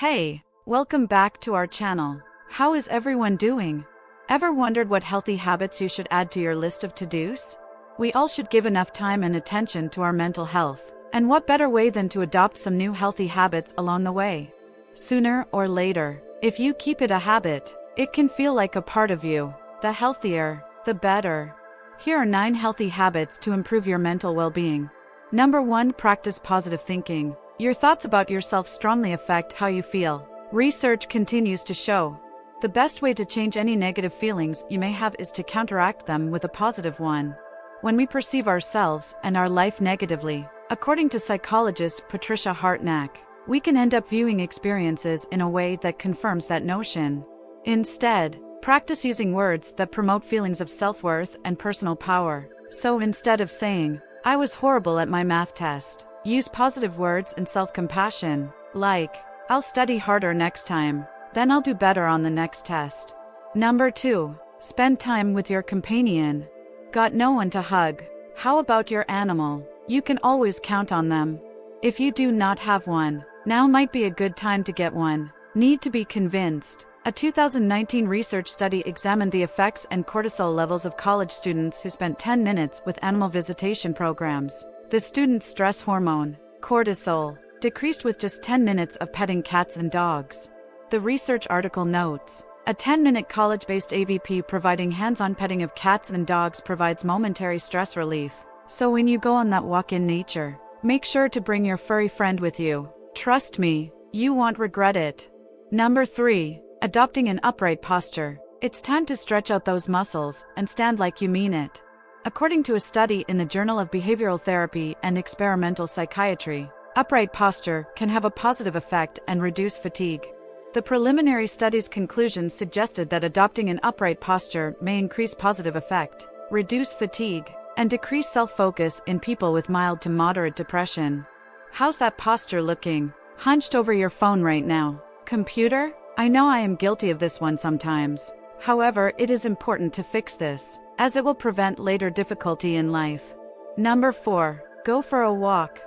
Hey, welcome back to our channel. How is everyone doing? Ever wondered what healthy habits you should add to your list of to-dos? We all should give enough time and attention to our mental health. And what better way than to adopt some new healthy habits along the way? Sooner or later, if you keep it a habit, it can feel like a part of you. The healthier, the better. Here are 9 healthy habits to improve your mental well-being. Number 1. Practice positive thinking. Your thoughts about yourself strongly affect how you feel. Research continues to show the best way to change any negative feelings you may have is to counteract them with a positive one. When we perceive ourselves and our life negatively, according to psychologist Patricia Hartnack, we can end up viewing experiences in a way that confirms that notion. Instead, practice using words that promote feelings of self-worth and personal power. So instead of saying, "I was horrible at my math test," use positive words and self-compassion, like, "I'll study harder next time, then I'll do better on the next test." Number 2. Spend time with your companion. Got no one to hug? How about your animal? You can always count on them. If you do not have one, now might be a good time to get one. Need to be convinced. A 2019 research study examined the effects and cortisol levels of college students who spent 10 minutes with animal visitation programs. The students' stress hormone, cortisol, decreased with just 10 minutes of petting cats and dogs. The research article notes, a 10-minute college-based AVP providing hands-on petting of cats and dogs provides momentary stress relief. So when you go on that walk in nature, make sure to bring your furry friend with you. Trust me, you won't regret it. Number 3. Adopting an upright posture. It's time to stretch out those muscles and stand like you mean it. According to a study in the Journal of Behavioral Therapy and Experimental Psychiatry, upright posture can have a positive effect and reduce fatigue. The preliminary study's conclusions suggested that adopting an upright posture may increase positive effect, reduce fatigue, and decrease self-focus in people with mild to moderate depression. How's that posture looking? Hunched over your phone right now? Computer? I know I am guilty of this one sometimes. However, it is important to fix this, as it will prevent later difficulty in life. Number 4. Go for a walk.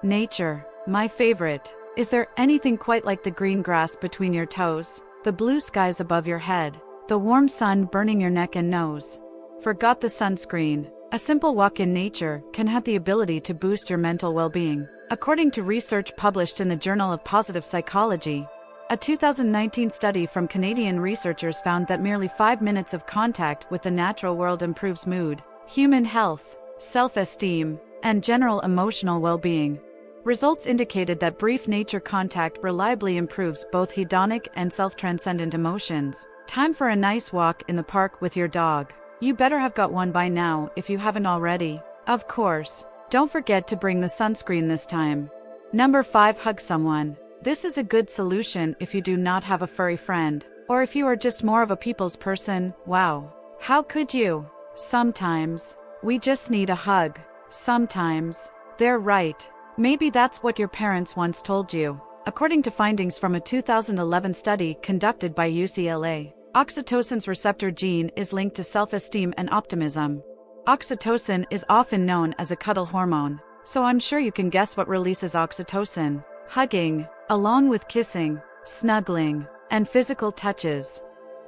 Nature, my favorite. Is there anything quite like the green grass between your toes, the blue skies above your head, the warm sun burning your neck and nose? Forgot the sunscreen. A simple walk in nature can have the ability to boost your mental well-being. According to research published in the Journal of Positive Psychology, a 2019 study from Canadian researchers found that merely 5 minutes of contact with the natural world improves mood, human health, self-esteem, and general emotional well-being. Results indicated that brief nature contact reliably improves both hedonic and self-transcendent emotions. Time for a nice walk in the park with your dog. You better have got one by now if you haven't already. Of course, don't forget to bring the sunscreen this time. Number 5. Hug someone. This is a good solution if you do not have a furry friend, or if you are just more of a people's person. Wow. How could you? Sometimes, we just need a hug. Sometimes, they're right. Maybe that's what your parents once told you. According to findings from a 2011 study conducted by UCLA, oxytocin's receptor gene is linked to self-esteem and optimism. Oxytocin is often known as a cuddle hormone, so I'm sure you can guess what releases oxytocin. Hugging, along with kissing, snuggling, and physical touches.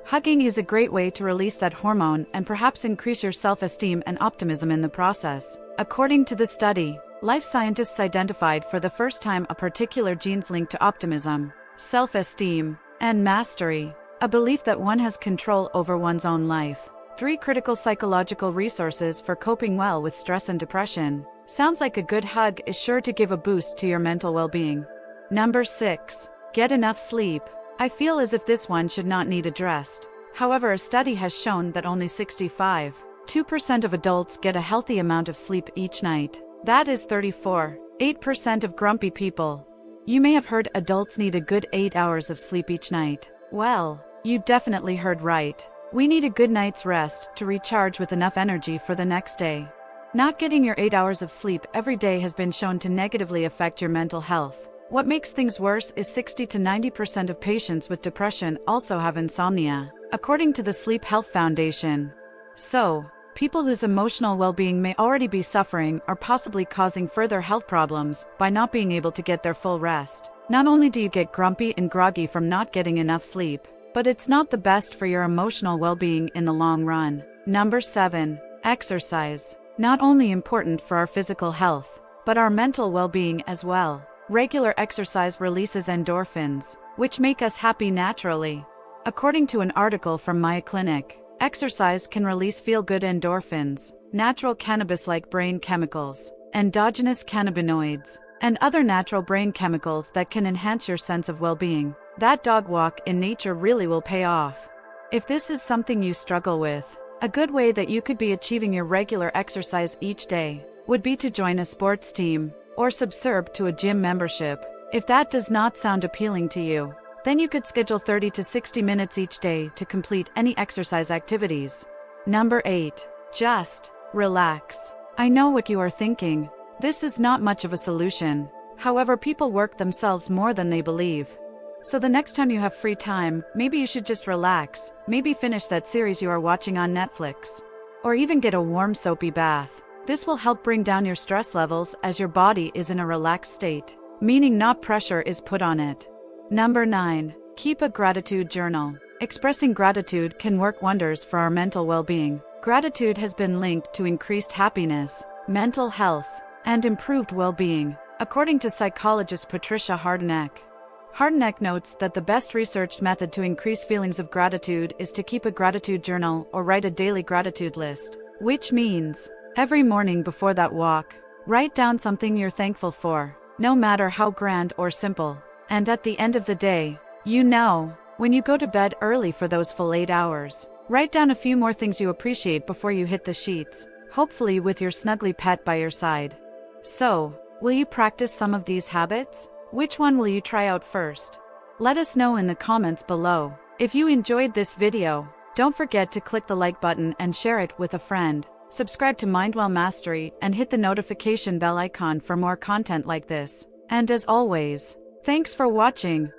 Hugging is a great way to release that hormone and perhaps increase your self-esteem and optimism in the process. According to the study, life scientists identified for the first time a particular gene's linked to optimism, self-esteem, and mastery, a belief that one has control over one's own life. 3 critical psychological resources for coping well with stress and depression. Sounds like a good hug is sure to give a boost to your mental well-being. Number 6. Get enough sleep. I feel as if this one should not need addressed. However, a study has shown that only 65.2% of adults get a healthy amount of sleep each night. That is 34.8% of grumpy people. You may have heard adults need a good 8 hours of sleep each night. Well, you definitely heard right. We need a good night's rest to recharge with enough energy for the next day. Not getting your 8 hours of sleep every day has been shown to negatively affect your mental health. What makes things worse is 60 to 90% of patients with depression also have insomnia, according to the Sleep Health Foundation. So, people whose emotional well-being may already be suffering or possibly causing further health problems by not being able to get their full rest. Not only do you get grumpy and groggy from not getting enough sleep, but it's not the best for your emotional well-being in the long run. Number 7. Exercise. Not only important for our physical health, but our mental well-being as well. Regular exercise releases endorphins, which make us happy naturally. According to an article from My Clinic, exercise can release feel-good endorphins, natural cannabis-like brain chemicals, endogenous cannabinoids, and other natural brain chemicals that can enhance your sense of well-being. That dog walk in nature really will pay off. If this is something you struggle with, a good way that you could be achieving your regular exercise each day would be to join a sports team or subscribe to a gym membership. If that does not sound appealing to you, then you could schedule 30 to 60 minutes each day to complete any exercise activities. Number 8. Just relax. I know what you are thinking. This is not much of a solution. However, people work themselves more than they believe. So the next time you have free time, maybe you should just relax, maybe finish that series you are watching on Netflix. Or even get a warm soapy bath. This will help bring down your stress levels as your body is in a relaxed state, meaning not pressure is put on it. Number 9. Keep a gratitude journal. Expressing gratitude can work wonders for our mental well-being. Gratitude has been linked to increased happiness, mental health, and improved well-being, according to psychologist Patricia Hardeneck. Hardeneck notes that the best researched method to increase feelings of gratitude is to keep a gratitude journal or write a daily gratitude list, which means, every morning before that walk, write down something you're thankful for, no matter how grand or simple. And at the end of the day, when you go to bed early for those full 8 hours, write down a few more things you appreciate before you hit the sheets, hopefully with your snuggly pet by your side. So, will you practice some of these habits? Which one will you try out first? Let us know in the comments below. If you enjoyed this video, don't forget to click the like button and share it with a friend. Subscribe to Mindwell Mastery and hit the notification bell icon for more content like this. And as always, thanks for watching.